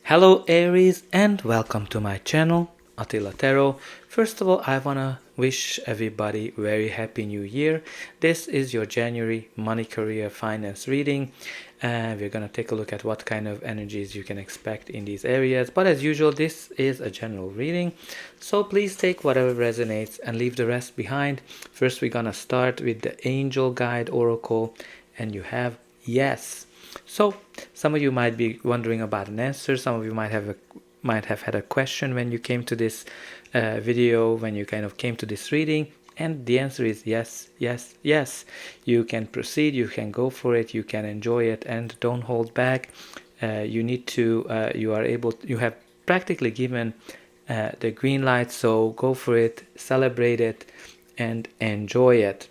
Hello Aries and welcome to my channel, Attila Tarot. First of all, I wanna wish everybody very happy new year. This is your January money, career, finance reading. We're gonna take a look at what kind of energies you can expect in these areas. But as usual, this is a general reading. So please take whatever resonates and leave the rest behind. First, we're gonna start with the Angel Guide Oracle, and you have yes. So some of you might be wondering about an answer. Some of you might have had a question when you came to this video, when you kind of came to this reading, and the answer is yes, yes, yes. You can proceed, you can go for it, you can enjoy it, and don't hold back. You have practically given the green light, so go for it, celebrate it, and enjoy it.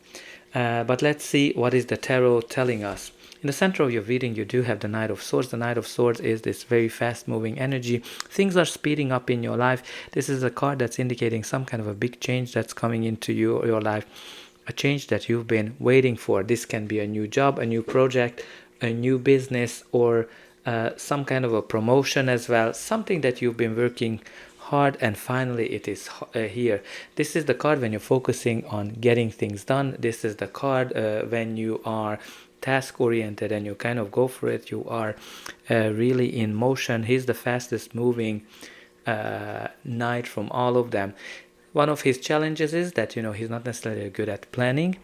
But let's see what is the tarot telling us. In the center of your reading, you do have the Knight of Swords. The Knight of Swords is this very fast-moving energy. Things are speeding up in your life. This is a card that's indicating some kind of a big change that's coming into your life, a change that you've been waiting for. This can be a new job, a new project, a new business, or some kind of a promotion as well, something that you've been working hard and finally it is here. This is the card when you're focusing on getting things done. This is the card when you are task oriented and you kind of go for it. You are really in motion. He's the fastest moving knight from all of them. One of his challenges is that he's not necessarily good at planning,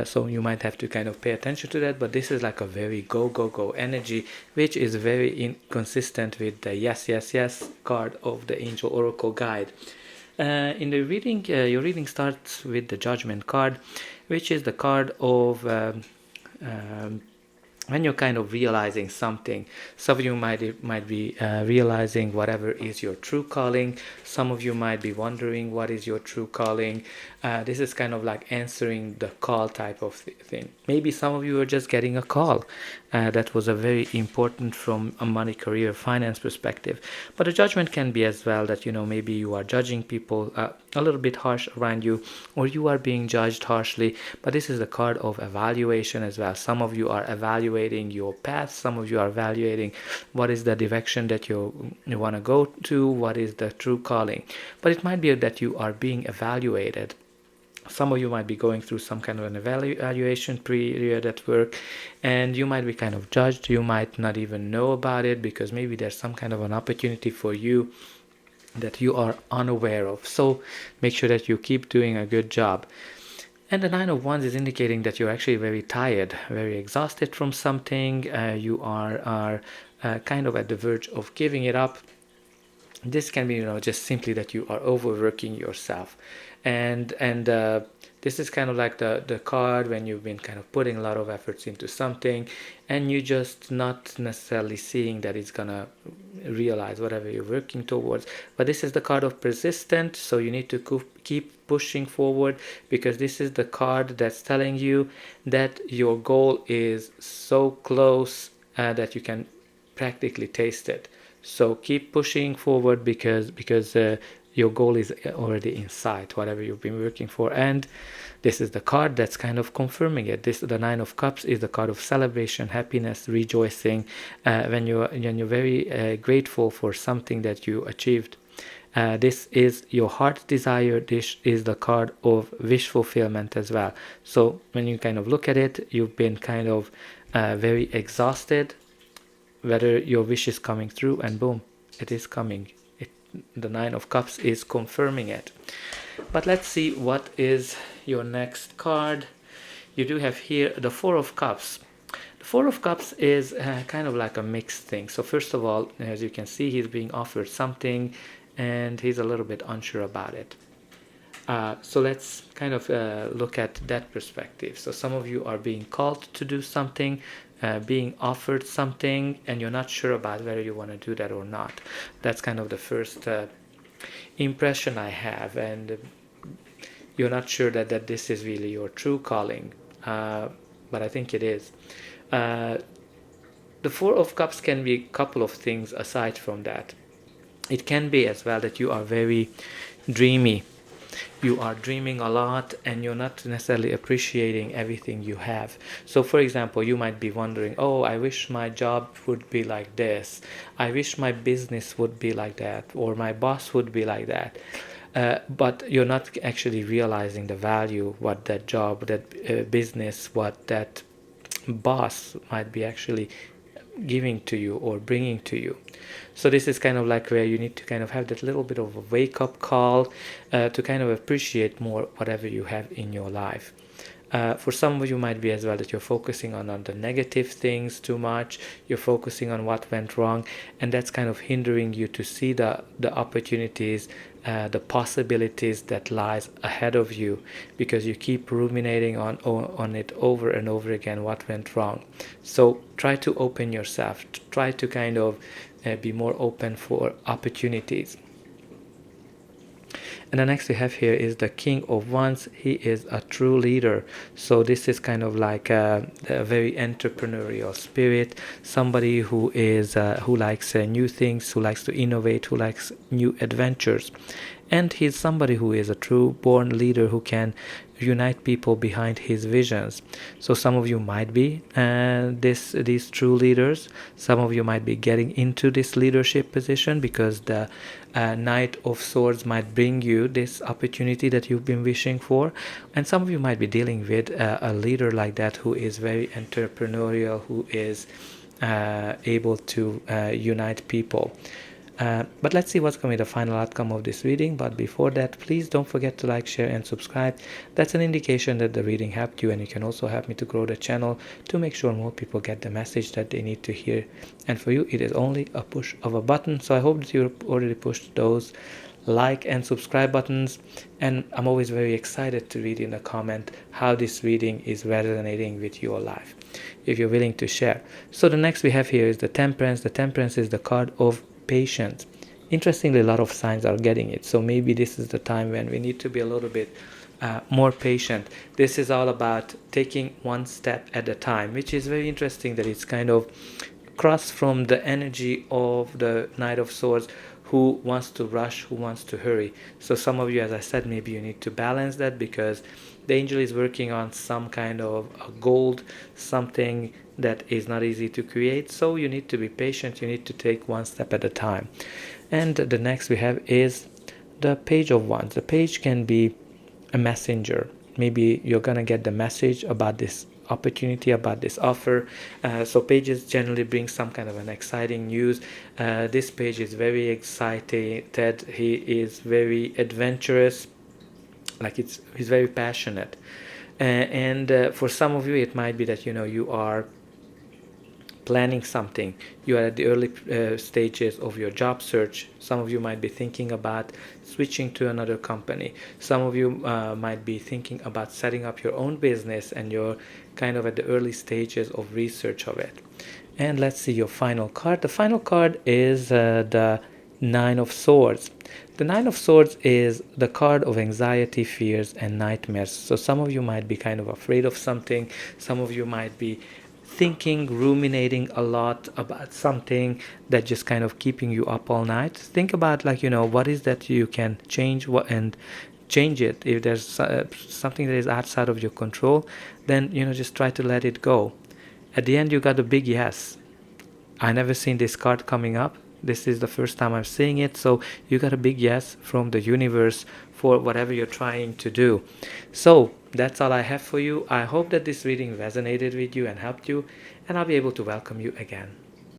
so you might have to kind of pay attention to that. But this is like a very go energy, which is very inconsistent with the yes yes yes card of the Angel Oracle Guide. In the reading, your reading starts with the Judgment card, which is the card of when you're kind of realizing something. Some of you might be realizing whatever is your true calling. Some of you might be wondering what is your true calling. This is kind of like answering the call type of thing. Maybe some of you are just getting a call that was a very important from a money, career, finance perspective. But a judgment can be as well that maybe you are judging people a little bit harsh around you, or you are being judged harshly. But this is the card of evaluation as well. Some of you are evaluating your path. Some of you are evaluating what is the direction that you want to go to, what is the true calling. But it might be that you are being evaluated. Some of you might be going through some kind of an evaluation period at work, and you might be kind of judged. You might not even know about it because maybe there's some kind of an opportunity for you that you are unaware of. So make sure that you keep doing a good job. And the Nine of Wands is indicating that you're actually very tired, very exhausted from something. You are kind of at the verge of giving it up. This can be, just simply that you are overworking yourself. And this is kind of like the card when you've been kind of putting a lot of efforts into something and you just not necessarily seeing that it's gonna realize whatever you're working towards. But this is the card of persistent, so you need to keep pushing forward, because this is the card that's telling you that your goal is so close that you can practically taste it. So keep pushing forward because your goal is already in sight, whatever you've been working for. And this is the card that's kind of confirming it. The Nine of Cups is the card of celebration, happiness, rejoicing, when you're very grateful for something that you achieved. This is your heart's desire. This is the card of wish fulfillment as well. So when you kind of look at it, you've been kind of very exhausted, whether your wish is coming through, and boom, it is coming. The Nine of Cups is confirming it. But let's see what is your next card. You do have here the Four of Cups. The Four of Cups is kind of like a mixed thing. So first of all, as you can see, he's being offered something and he's a little bit unsure about it. So let's kind of look at that perspective. So some of you are being called to do something, being offered something, and you're not sure about whether you want to do that or not. That's kind of the first impression I have, and you're not sure that this is really your true calling, but I think it is. The Four of Cups can be a couple of things aside from that. It can be as well that you are very dreamy. You are dreaming a lot and you're not necessarily appreciating everything you have. So for example, you might be wondering, oh, I wish my job would be like this. I wish my business would be like that, or my boss would be like that. But you're not actually realizing the value what that job, that business, what that boss might be actually giving to you or bringing to you. So this is kind of like where you need to kind of have that little bit of a wake-up call to kind of appreciate more whatever you have in your life. For some of you might be as well that you're focusing on the negative things too much, you're focusing on what went wrong, and that's kind of hindering you to see the opportunities, the possibilities that lies ahead of you, because you keep ruminating on it over and over again, what went wrong. So try to open yourself, try to kind of be more open for opportunities. And the next we have here is the King of Wands. He is a true leader. So this is kind of like a very entrepreneurial spirit, somebody who is who likes new things, who likes to innovate, who likes new adventures. And he's somebody who is a true born leader who can unite people behind his visions. So some of you might be these true leaders. Some of you might be getting into this leadership position because the Knight of Swords might bring you this opportunity that you've been wishing for. And some of you might be dealing with a leader like that who is very entrepreneurial, who is able to unite people. But let's see what's going to be the final outcome of this reading. But before that, please don't forget to like, share and subscribe. That's an indication that the reading helped you, and you can also help me to grow the channel to make sure more people get the message that they need to hear. And for you, it is only a push of a button. So I hope that you already pushed those like and subscribe buttons, and I'm always very excited to read in the comment how this reading is resonating with your life, if you're willing to share. So the next we have here is the Temperance. The Temperance is the card of patience. Interestingly, a lot of signs are getting it, so maybe this is the time when we need to be a little bit more patient. This is all about taking one step at a time, which is very interesting that it's kind of cross from the energy of the Knight of Swords, who wants to rush, who wants to hurry. So some of you, as I said, maybe you need to balance that, because the angel is working on some kind of a gold, something that is not easy to create. So you need to be patient, you need to take one step at a time. And the next we have is the Page of Wands. The page can be a messenger. Maybe you're gonna get the message about this opportunity, about this offer. So pages generally bring some kind of an exciting news. This page is very excited. He is very adventurous, like he's very passionate. And for some of you, it might be that you are planning something. You are at the early stages of your job search. Some of you might be thinking about switching to another company. Some of you might be thinking about setting up your own business, and you're kind of at the early stages of research of it. And let's see your final card. The final card is the Nine of Swords. The Nine of Swords is the card of anxiety, fears, and nightmares. So some of you might be kind of afraid of something. Some of you might be thinking, ruminating a lot about something that just kind of keeping you up all night. Think about, like, what is that you can change, and change it. If there's something that is outside of your control, then just try to let it go. At the end, you got a big yes. I never seen this card coming up. This is the first time I'm seeing it. So you got a big yes from the universe for whatever you're trying to do. So that's all I have for you. I hope that this reading resonated with you and helped you, and I'll be able to welcome you again.